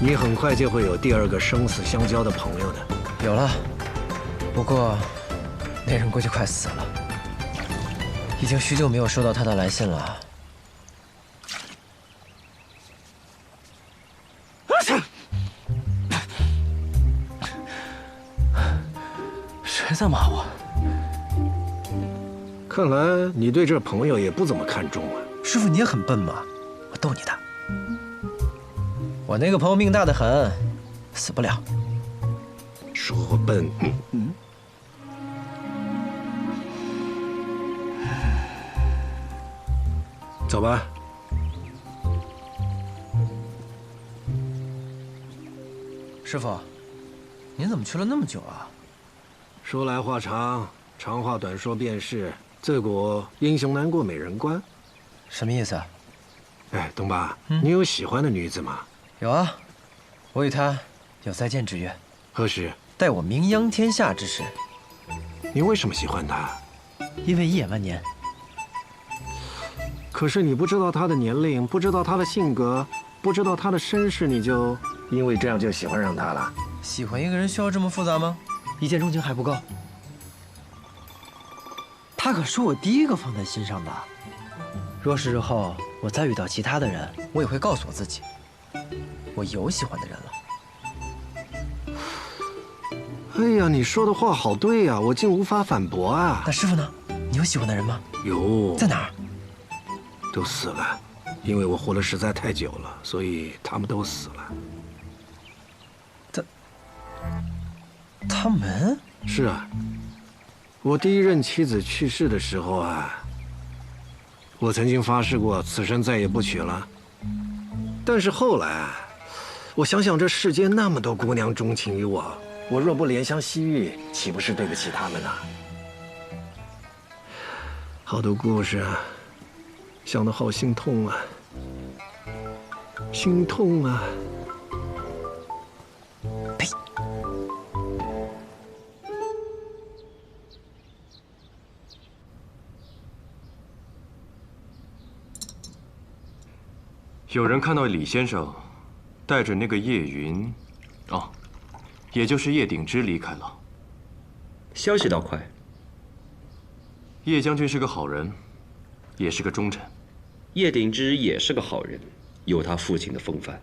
你很快就会有第二个生死相交的朋友的。有了，不过那人估计快死了，已经许久没有收到他的来信了。谁在骂我？看来你对这朋友也不怎么看重啊。师傅，你也很笨嘛，我逗你的。我那个朋友命大得很，死不了。说我笨，走吧。师傅，您怎么去了那么久啊？说来话长，长话短说便是。自古英雄难过美人关。什么意思啊？哎，东爸，你有喜欢的女子吗？有啊，我与她有再见之约。何时？待我名扬天下之时。你为什么喜欢她？因为一眼万年。可是你不知道她的年龄，不知道她的性格，不知道她的身世，你就因为这样就喜欢上她了？喜欢一个人需要这么复杂吗？一见钟情还不够。她可是我第一个放在心上的。若是日后我再遇到其他的人，我也会告诉我自己，我有喜欢的人了。哎呀，你说的话好对呀，我竟无法反驳啊。那师傅呢？你有喜欢的人吗？有。在哪儿？都死了，因为我活得实在太久了，所以他们都死了。他们？是啊，我第一任妻子去世的时候啊，我曾经发誓过此生再也不娶了。但是后来啊，我想想这世间那么多姑娘钟情于我，我若不怜香惜玉，岂不是对不起她们啊？好多故事啊，想得好心痛啊，心痛啊！呸！有人看到李先生带着那个叶云，哦，也就是叶鼎之离开了。消息倒快。叶将军是个好人，也是个忠臣。叶鼎之也是个好人，有他父亲的风范。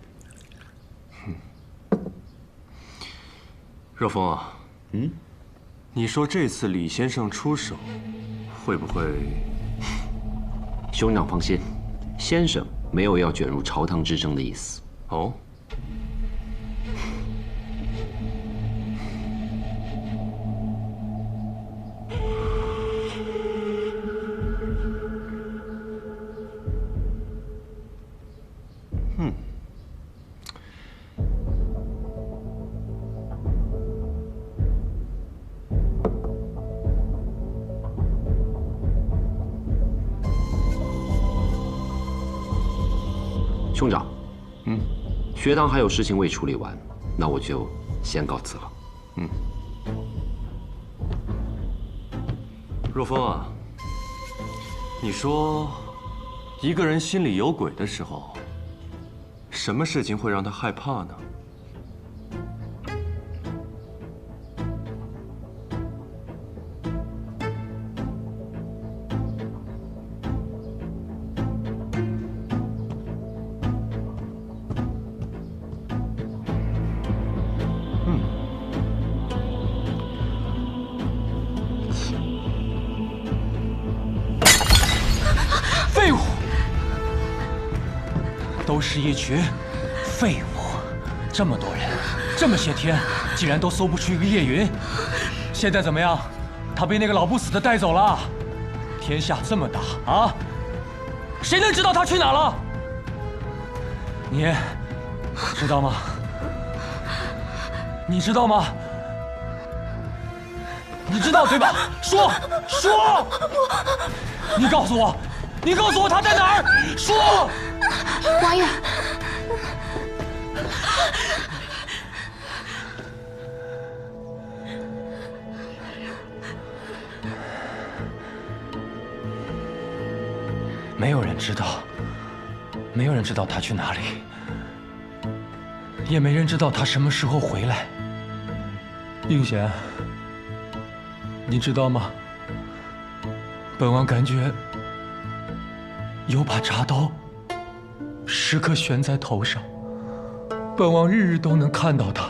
若风啊，你说这次李先生出手，会不会？兄长放心，先生没有要卷入朝堂之争的意思。哦。兄长，学堂还有事情未处理完，那我就先告辞了。若风啊，你说，一个人心里有鬼的时候，什么事情会让他害怕呢？废物，都是一群废物。这么多人，这么些天，竟然都搜不出一个叶云。现在怎么样？他被那个老不死的带走了。天下这么大啊，谁能知道他去哪了？你知道吗？你知道吗？你知道对吧？说！你告诉我，你告诉我他在哪儿！说！王爷，没有人知道，没有人知道他去哪里，也没人知道他什么时候回来。应贤，你知道吗？本王感觉有把铡刀时刻悬在头上，本王日日都能看到他，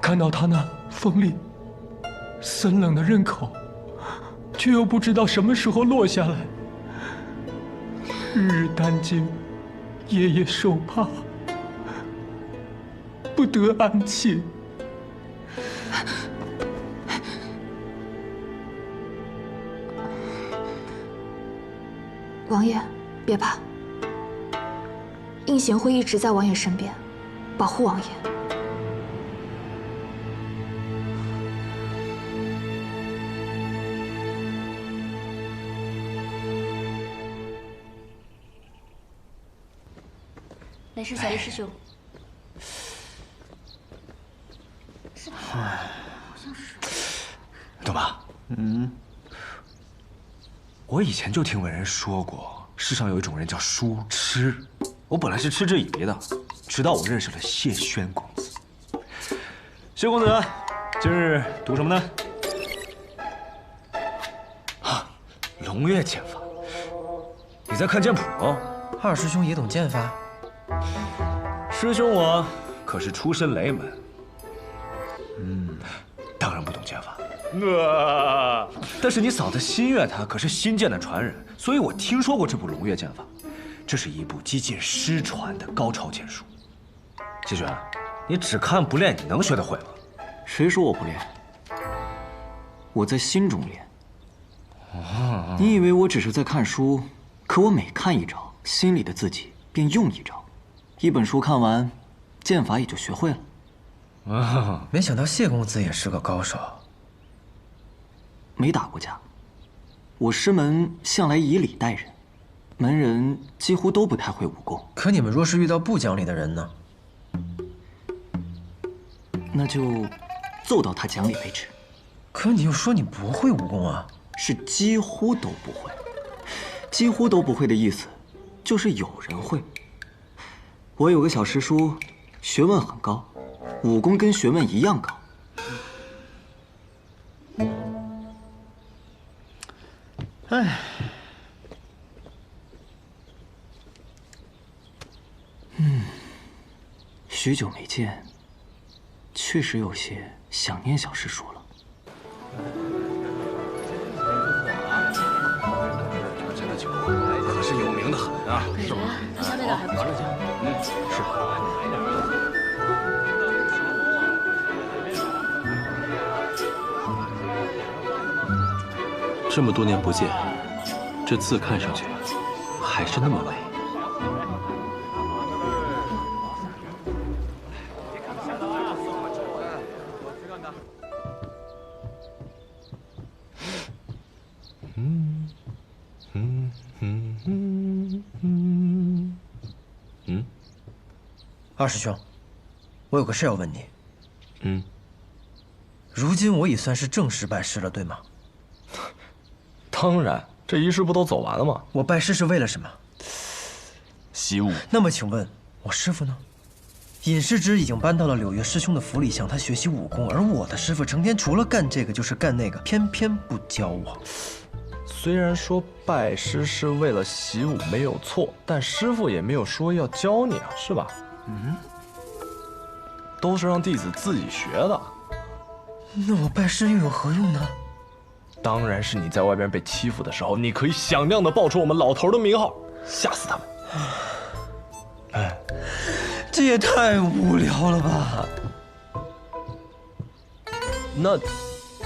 看到他那锋利、森冷的刃口，却又不知道什么时候落下来。日日担惊，夜夜受怕，不得安寝。王爷，别怕，应贤会一直在王爷身边，保护王爷。雷师兄，雷师兄，董妈，我以前就听闻人说过，世上有一种人叫书痴。我本来是嗤之以鼻的，直到我认识了谢轩公子。谢公子，今日读什么呢？啊，龙月剑法。你在看剑谱哦？二师兄也懂剑法？师兄我可是出身雷门，当然不懂剑法。但是你嫂子新月她可是新剑的传人，所以我听说过这部龙月剑法。这是一部几近失传的高超剑术。谢轩，你只看不练，你能学得会吗？谁说我不练？我在心中练。你以为我只是在看书？可我每看一招，心里的自己便用一招，一本书看完，剑法也就学会了。没想到谢公子也是个高手。没打过架，我师门向来以礼待人，门人几乎都不太会武功。可你们若是遇到不讲理的人呢？那就揍到他讲理为止。可你又说你不会武功啊？是几乎都不会。几乎都不会的意思，就是有人会。我有个小师叔，学问很高，武功跟学问一样高。唉，许久没见，确实有些想念小师叔了。这个酒可是有名的很啊，是吧？这家味道还不错。这么多年不见，这字看上去还是那么美。二师兄，我有个事要问你。如今我已算是正式拜师了，对吗？当然，这仪式不都走完了吗？我拜师是为了什么？习武。那么请问，我师傅呢？尹师之已经搬到了柳月师兄的府里，向他学习武功，而我的师傅成天除了干这个就是干那个，偏偏不教我。虽然说拜师是为了习武没有错，但师傅也没有说要教你啊，是吧？都是让弟子自己学的。那我拜师又有何用呢？当然是你在外边被欺负的时候，你可以响亮的报出我们老头的名号，吓死他们。哎，这也太无聊了吧！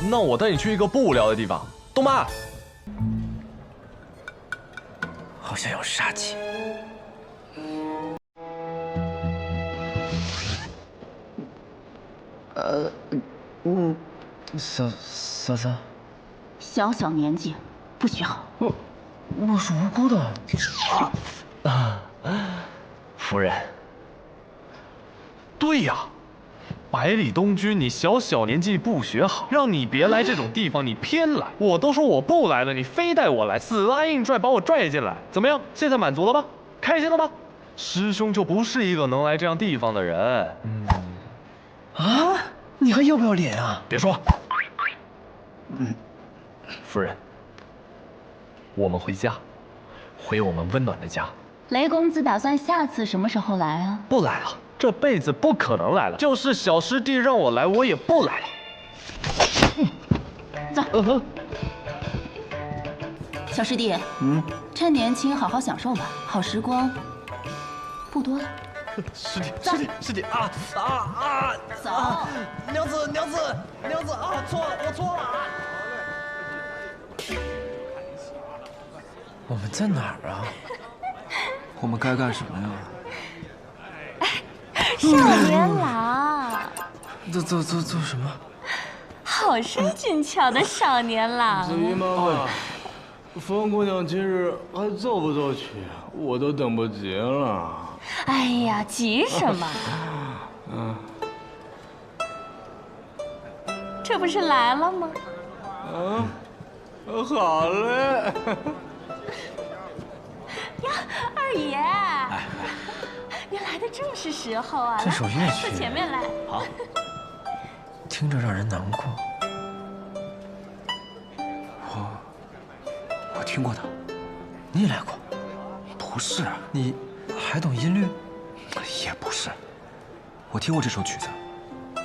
那我带你去一个不无聊的地方，东妈。好像有杀气。嫂子，小小年纪，不学好。我是无辜的。夫人。对呀，百里东君，你小小年纪不学好，让你别来这种地方，你偏来。我都说我不来了，你非带我来，死拉硬拽把我拽进来，怎么样？现在满足了吧？开心了吧？师兄就不是一个能来这样地方的人。啊，你还要不要脸啊？别说。夫人，我们回家，回我们温暖的家。雷公子打算下次什么时候来啊？不来了，这辈子不可能来了。就是小师弟让我来，我也不来了。走。小师弟，趁年轻好好享受吧，好时光不多了。师弟啊！走！娘子啊！错了，我错了。我们在哪儿啊？我们该干什么呀？少年郎，做什么？好生俊俏的少年郎。子怡妈妈，风姑娘今日还奏不奏曲？我都等不及了。哎呀，急什么？这不是来了吗？好嘞。呀，二爷，您来的正是时候啊！这首乐曲到前面来。好。听着让人难过。我听过他。你也来过？不是，你还懂音律？也不是。我听过这首曲子，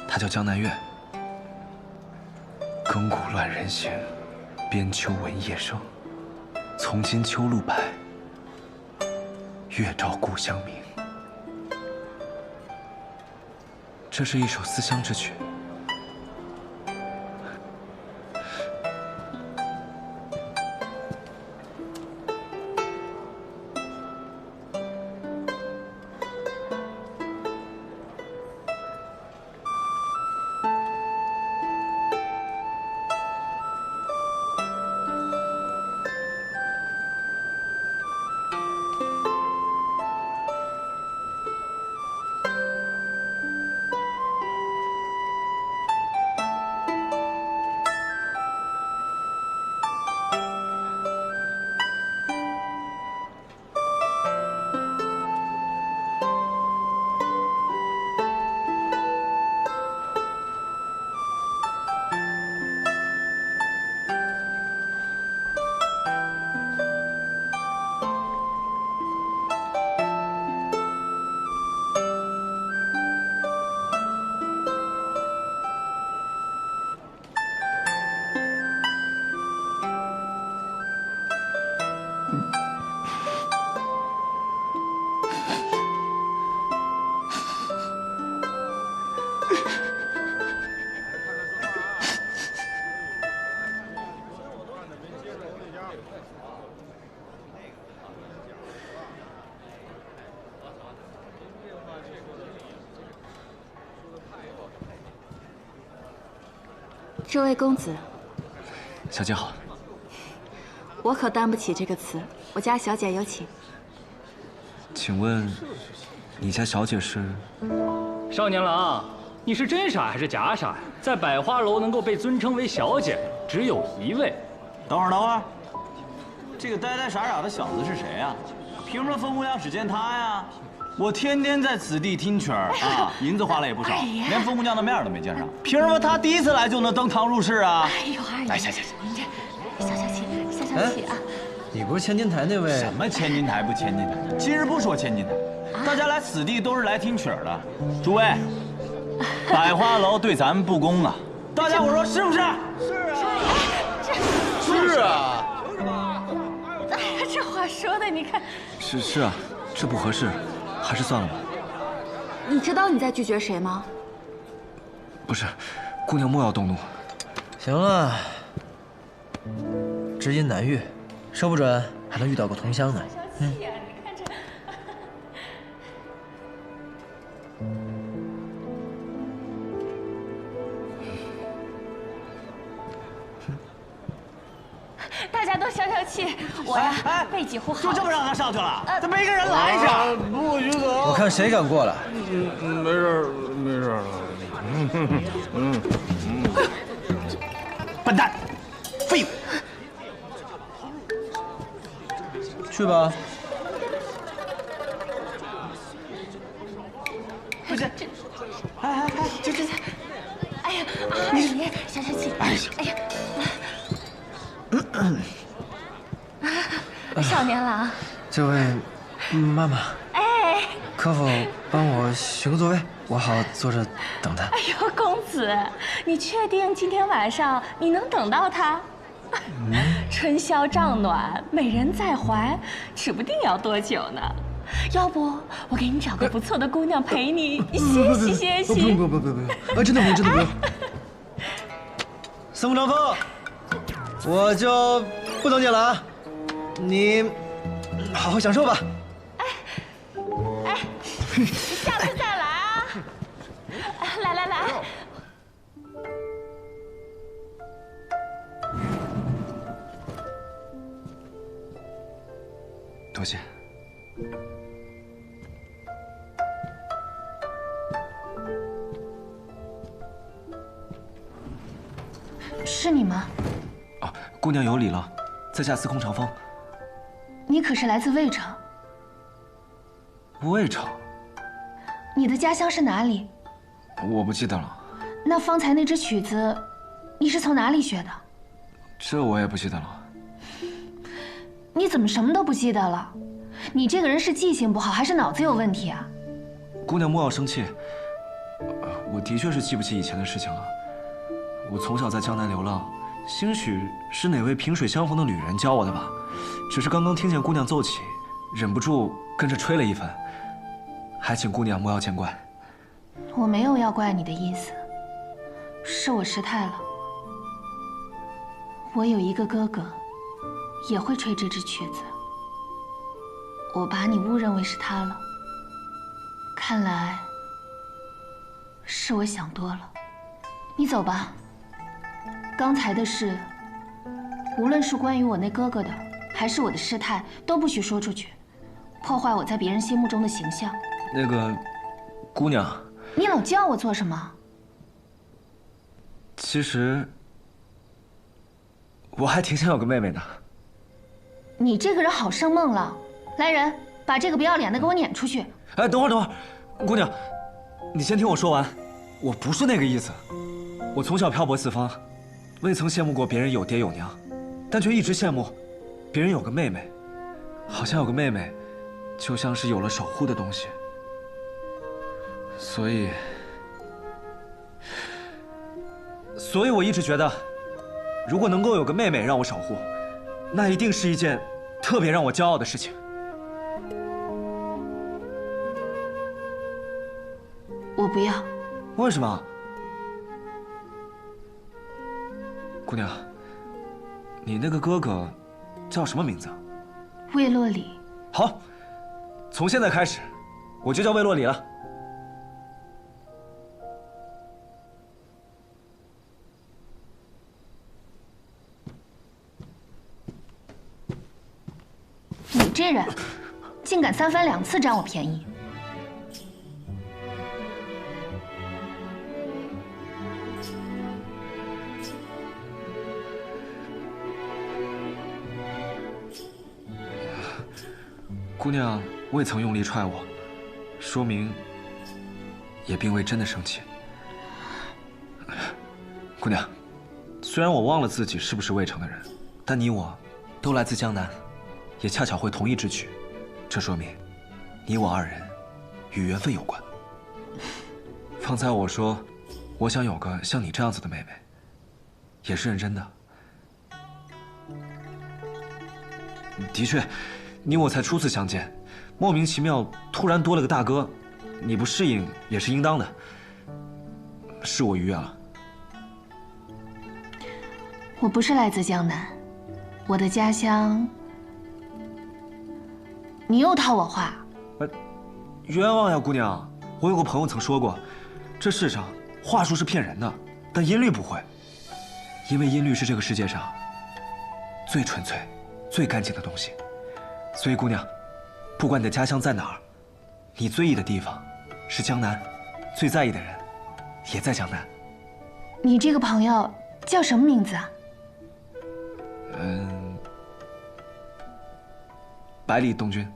它叫《江南月》。亘古乱人心，边秋闻夜声。从今秋露白，月照故乡明。这是一首思乡之曲。这位公子，小姐好。我可担不起这个词，我家小姐有请。请问，你家小姐是？少年郎，你是真傻还是假傻呀？在百花楼能够被尊称为小姐，只有一位。等会儿，这个呆呆傻傻的小子是谁呀？凭什么风姑娘只见他呀？我天天在此地听曲儿啊，银子花了也不少，连风姑娘的面都没见上。凭什么他第一次来就能登堂入室啊？哎呦，二爷，来，行，您这消气啊！你不是千金台那位？什么千金台不千金台？今日不说千金台，大家来此地都是来听曲儿的。诸位，百花楼对咱们不公啊！大家伙说是不是？是啊。哎呀，这话说的，你看。是啊，这不合适。还是算了吧。你知道你在拒绝谁吗？不是，姑娘莫要动怒。行了，知音难遇，说不准还能遇到个同乡呢。大家都消气，我呀备几壶好。就这么让他上去了？怎么没个人拦着？不许走！我看谁敢过来。没事了。笨蛋，废物！去吧。快这，哎，这，哎呀，二爷，消消气，哎呀，少年郎，这位妈妈，哎，可否帮我寻个座位，我好坐着等他？哎呦，公子，你确定今天晚上你能等到他？春宵帐暖，美人在怀，指不定要多久呢。要不我给你找个不错的姑娘陪你歇息歇息。不用，真的不用。三伏长风，我就不等你了啊，你好好享受吧。哎，下次再来啊！来。多谢。是你吗？啊，姑娘有礼了，在下司空长风。你可是来自魏城？魏城？你的家乡是哪里？我不记得了。那方才那支曲子，你是从哪里学的？这我也不记得了。你怎么什么都不记得了？你这个人是记性不好，还是脑子有问题啊？姑娘莫要生气，我的确是记不起以前的事情了。我从小在江南流浪，兴许是哪位萍水相逢的旅人教我的吧。只是刚刚听见姑娘奏起，忍不住跟着吹了一番，还请姑娘莫要见怪。我没有要怪你的意思，是我失态了。我有一个哥哥，也会吹这支曲子。我把你误认为是他了，看来是我想多了。你走吧，刚才的事，无论是关于我那哥哥的，还是我的失态，都不许说出去，破坏我在别人心目中的形象。那个，姑娘，你老叫我做什么？其实我还挺想有个妹妹的。你这个人好生梦了。来人，把这个不要脸的给我撵出去！哎，等会儿，姑娘，你先听我说完。我不是那个意思。我从小漂泊四方，未曾羡慕过别人有爹有娘，但却一直羡慕别人有个妹妹。好像有个妹妹，就像是有了守护的东西。所以我一直觉得，如果能够有个妹妹让我守护，那一定是一件特别让我骄傲的事情。我不要。为什么？姑娘，你那个哥哥叫什么名字？魏洛里。好，从现在开始，我就叫魏洛里了。你这人，竟敢三番两次占我便宜！姑娘未曾用力踹我，说明也并未真的生气。姑娘，虽然我忘了自己是不是魏城的人，但你我都来自江南，也恰巧会同一支曲，这说明你我二人与缘分有关。方才我说我想有个像你这样子的妹妹，也是认真的。的确，你我才初次相见，莫名其妙突然多了个大哥，你不适应也是应当的。是我逾越了。我不是来自江南，我的家乡……你又套我话。冤枉呀，姑娘！我有个朋友曾说过，这世上话术是骗人的，但音律不会，因为音律是这个世界上最纯粹、最干净的东西。所以，姑娘，不管你的家乡在哪儿，你最意的地方是江南，最在意的人也在江南。你这个朋友叫什么名字啊？百里东君。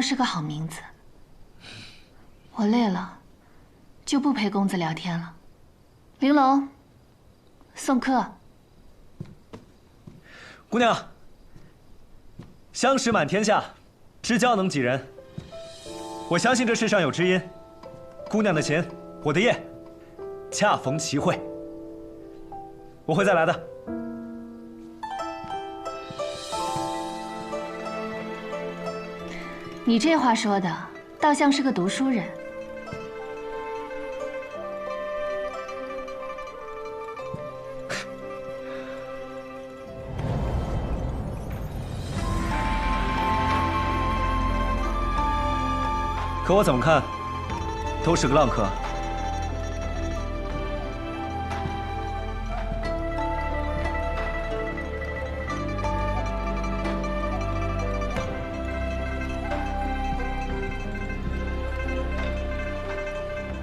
是个好名字。我累了，就不陪公子聊天了。玲珑，送客。姑娘，相识满天下，知交能几人？我相信这世上有知音。姑娘的琴，我的叶，恰逢其会。我会再来的。你这话说的，倒像是个读书人。可我怎么看，都是个浪客。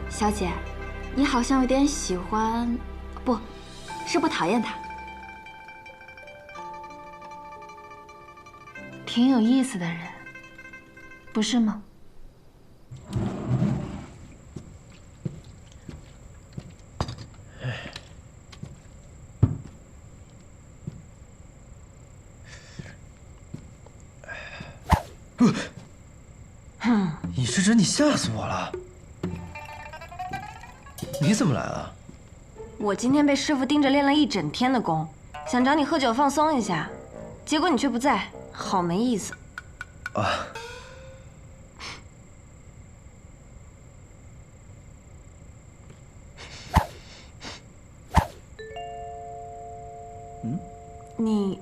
小姐，你好像有点喜欢，不，是不讨厌他。挺有意思的人，不是吗？尹世珍，你吓死我了！你怎么来了？我今天被师傅盯着练了一整天的功，想找你喝酒放松一下，结果你却不在，好没意思。啊。你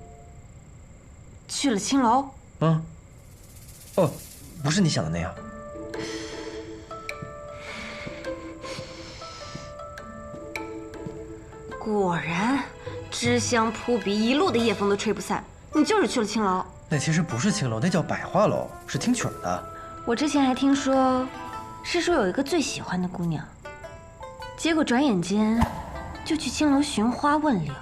去了青楼？嗯。哦，不是你想的那样。果然，脂香扑鼻，一路的夜风都吹不散。你就是去了青楼。那其实不是青楼，那叫百花楼，是听曲儿的。我之前还听说，师叔有一个最喜欢的姑娘，结果转眼间就去青楼寻花问柳。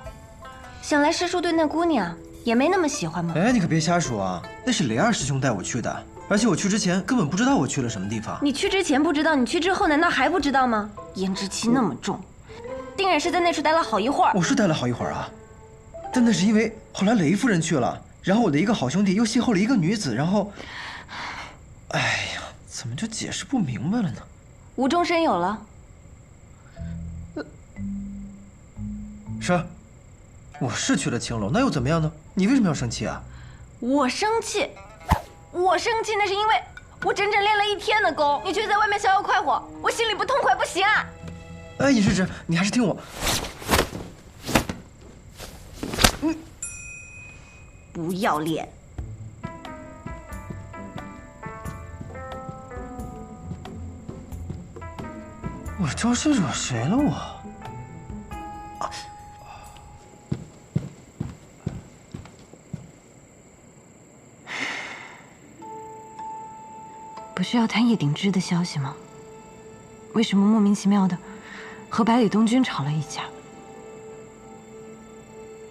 想来师叔对那姑娘也没那么喜欢吗？哎，你可别瞎说啊！那是雷二师兄带我去的，而且我去之前根本不知道我去了什么地方。你去之前不知道，你去之后难道还不知道吗？胭脂气那么重，定然是在那处待了好一会儿。我是待了好一会儿啊，但那是因为后来雷夫人去了，然后我的一个好兄弟又邂逅了一个女子，然后，哎呀，怎么就解释不明白了呢？无中生有了。是。我是去了青楼，那又怎么样呢？你为什么要生气啊？我生气，那是因为我整整练了一天的功，你却在外面逍遥快活，我心里不痛快，不行啊！哎，尹世珍，你还是听我。不要脸！我招谁惹谁了我？不是要谈叶鼎之的消息吗？为什么莫名其妙的和百里东君吵了一架，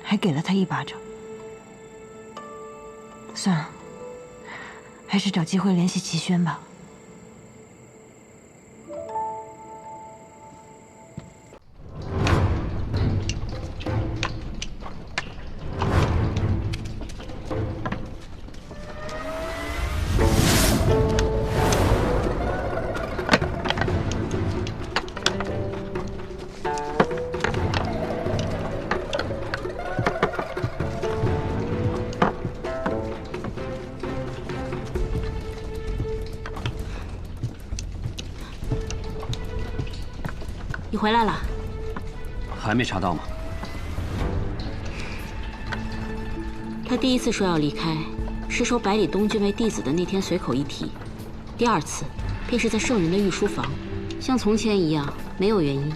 还给了他一巴掌？算了，还是找机会联系齐轩吧。你回来了，还没查到吗？他第一次说要离开，是说百里东君为弟子的那天随口一提；第二次，便是在圣人的御书房，像从前一样没有原因，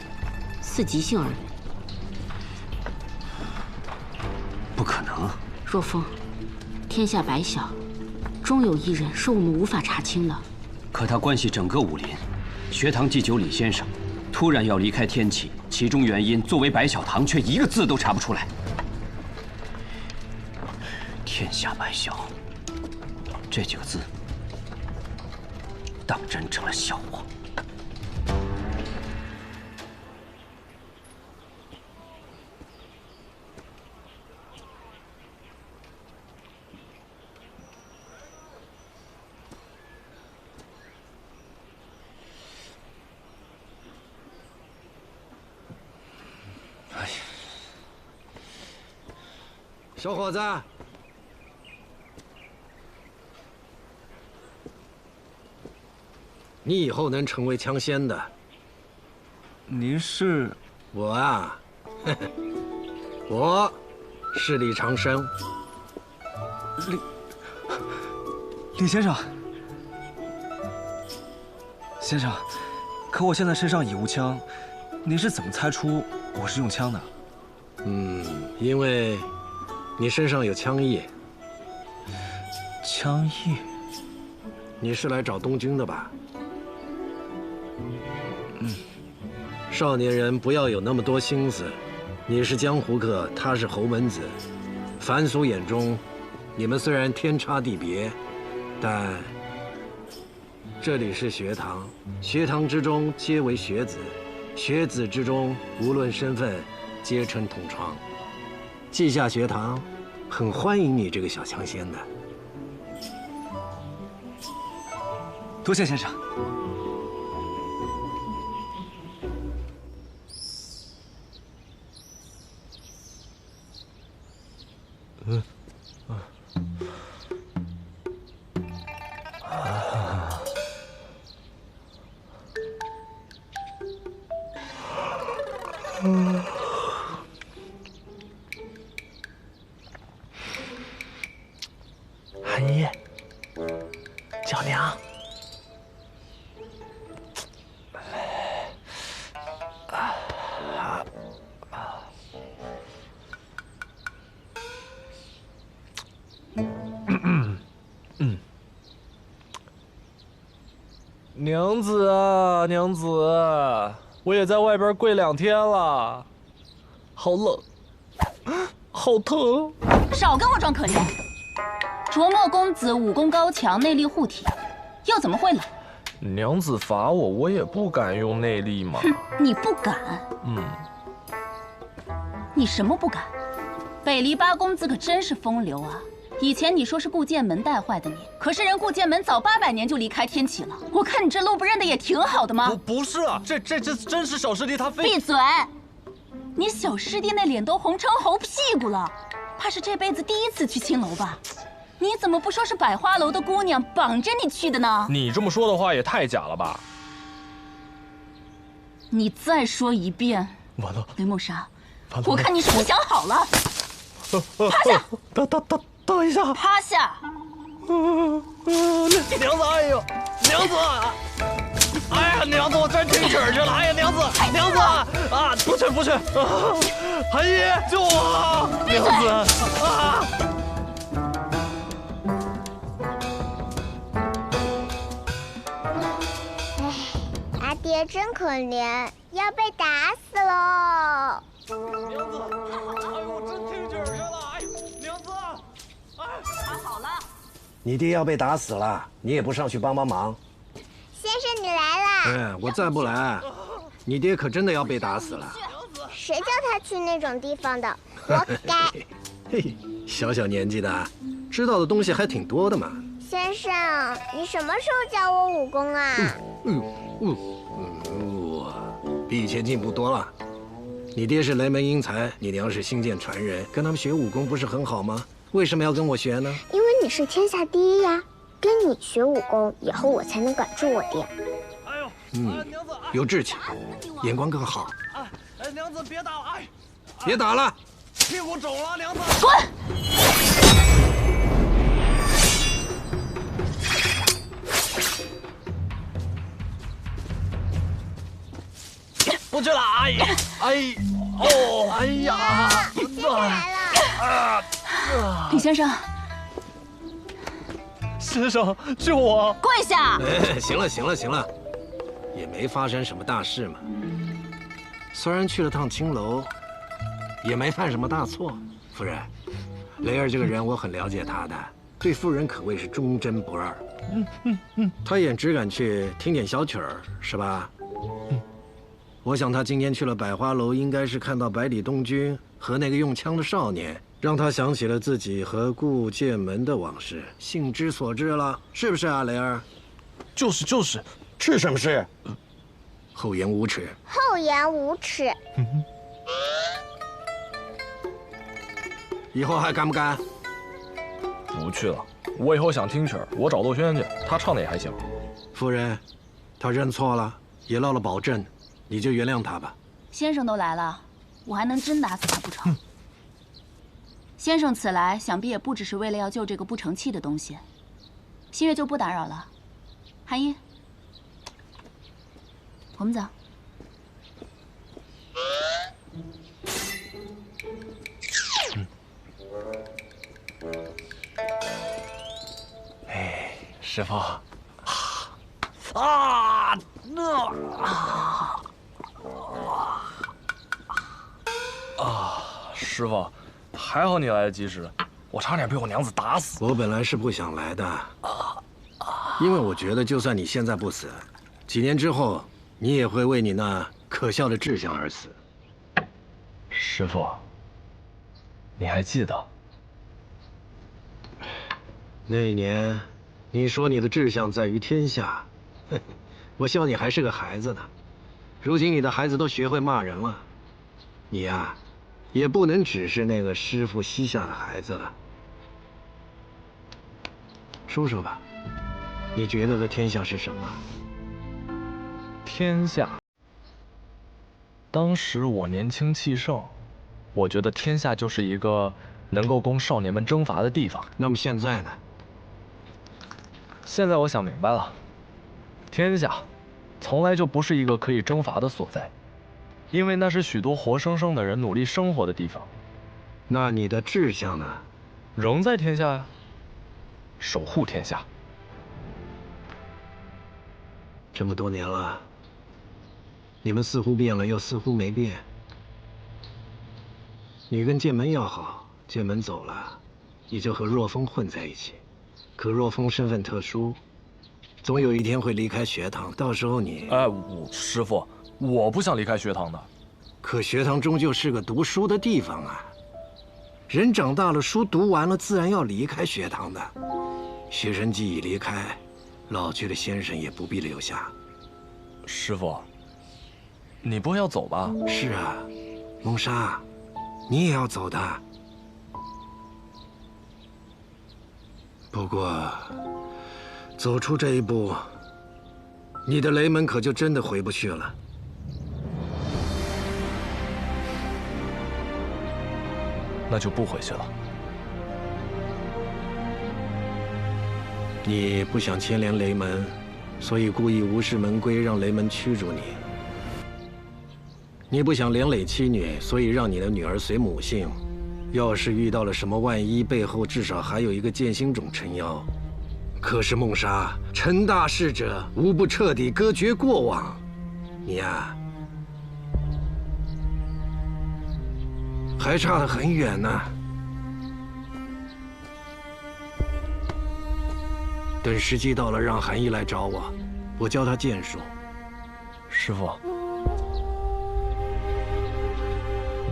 似即兴而为。不可能！若风，天下百晓，终有一人是我们无法查清的。可他关系整个武林，学堂祭酒李先生突然要离开天启，其中原因作为百晓堂却一个字都查不出来。天下百晓这几个字，当真成了笑话。小伙子，你以后能成为枪仙的。您是？我啊，我是李长生。李先生，先生，可我现在身上已无枪，您是怎么猜出我是用枪的？因为你身上有枪意。枪意？你是来找东君的吧？少年人不要有那么多心思。你是江湖客，他是侯门子。凡俗眼中，你们虽然天差地别，但这里是学堂，学堂之中皆为学子，学子之中无论身份，皆称同窗。稷下学堂很欢迎你这个小枪仙的。多谢先生。韩一，叫娘。娘子啊，娘子，我也在外边跪2天了，好冷，好疼。少跟我装可怜。卓墨公子武功高强，内力护体，又怎么会冷？娘子罚我，我也不敢用内力嘛。你不敢？你什么不敢？北篱八公子可真是风流啊！以前你说是顾剑门带坏的你，可是人顾剑门早800年就离开天启了。我看你这路不认得也挺好的吗？不是啊，这真是小师弟他非……闭嘴！你小师弟那脸都红成猴屁股了，怕是这辈子第1次去青楼吧？你怎么不说是百花楼的姑娘绑着你去的呢？你这么说的话也太假了吧！你再说一遍！完了，雷慕沙，我看你是不想好了。趴下！等一下！趴下！娘子，哎呦，娘子！哎呀，娘子，我真听曲儿去了！哎呀，娘子，娘子啊，不去！韩一，救我！娘子啊！阿爹真可怜，要被打死喽！娘子，哎呦，我真听曲儿去了！哎，娘子，哎，还好了。你爹要被打死了，你也不上去帮忙。先生，你来了。我再不来，你爹可真的要被打死了。谁叫他去那种地方的？活该！嘿，小小年纪的，知道的东西还挺多的嘛。先生，你什么时候教我武功啊？比以前进步多了。你爹是雷门英才，你娘是星剑传人，跟他们学武功不是很好吗？为什么要跟我学呢？因为你是天下第一呀，跟你学武功，以后我才能管住我爹。有志气，眼光更好。哎，娘子别打了！哎，别打了，屁股肿了，娘子。滚！不去了！哎呀！先生来了！李先生，先生救我！跪下！行了，也没发生什么大事嘛。虽然去了趟青楼，也没犯什么大错。夫人，雷儿这个人我很了解他的，对夫人可谓是忠贞不二。他也只敢去听点小曲儿，是吧？我想他今天去了百花楼，应该是看到百里东君和那个用枪的少年，让他想起了自己和顾剑门的往事，兴之所至了，是不是啊，雷儿？就是，是什么事？厚颜无耻！厚颜无耻！以后还敢不敢？不去了。我以后想听曲儿，我找窦轩去，他唱的也还行。夫人，他认错了，也落了保证，你就原谅他吧。先生都来了，我还能真打死他不成？先生此来，想必也不只是为了要救这个不成器的东西。新月就不打扰了。韩一，我们走。哎，师傅。师傅，还好你来得及时，我差点被我娘子打死。我本来是不想来的，因为我觉得就算你现在不死，几年之后你也会为你那可笑的志向而死。师傅，你还记得那一年你说你的志向在于天下，我笑你还是个孩子呢。如今你的孩子都学会骂人了，你呀，也不能只是那个师傅膝下的孩子了。说说吧，你觉得的天下是什么？天下。当时我年轻气盛，我觉得天下就是一个能够供少年们征伐的地方。那么现在呢？现在我想明白了，天下从来就不是一个可以征伐的所在，因为那是许多活生生的人努力生活的地方。那你的志向呢？仍在天下呀，守护天下。这么多年了，你们似乎变了，又似乎没变。你跟剑门要好，剑门走了，你就和若风混在一起。可若风身份特殊，总有一天会离开学堂，到时候你……师傅，我不想离开学堂的。可学堂终究是个读书的地方啊，人长大了，书读完了，自然要离开学堂的。学生既已离开，老去的先生也不必留下。师傅，你不会要走吧？是啊，蒙莎，你也要走的。不过，走出这一步，你的雷门可就真的回不去了。那就不回去了。你不想牵连雷门，所以故意无视门规，让雷门驱逐你。你不想连累妻女，所以让你的女儿随母姓。要是遇到了什么万一，背后至少还有一个剑心种撑腰。可是梦莎，成大事者无不彻底割绝过往。你呀，还差得很远呢。等时机到了，让韩毅来找我，我教他剑术。师傅，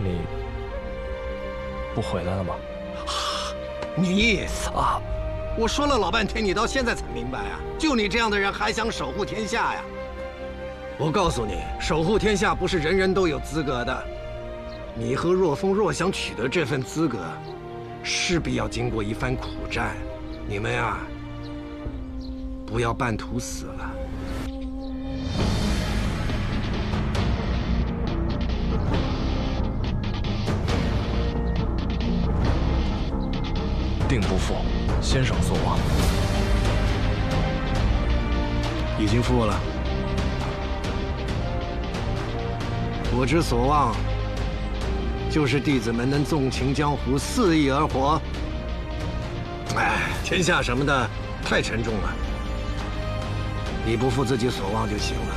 你不回来了吗？你啊！我说了老半天，你到现在才明白啊！就你这样的人，还想守护天下呀？我告诉你，守护天下不是人人都有资格的。你和若风若想取得这份资格，势必要经过一番苦战。你们呀，不要半途死了。定不负先生所望。已经负了。我之所望，就是弟子们能纵情江湖，肆意而活。哎，天下什么的太沉重了，你不负自己所望就行了。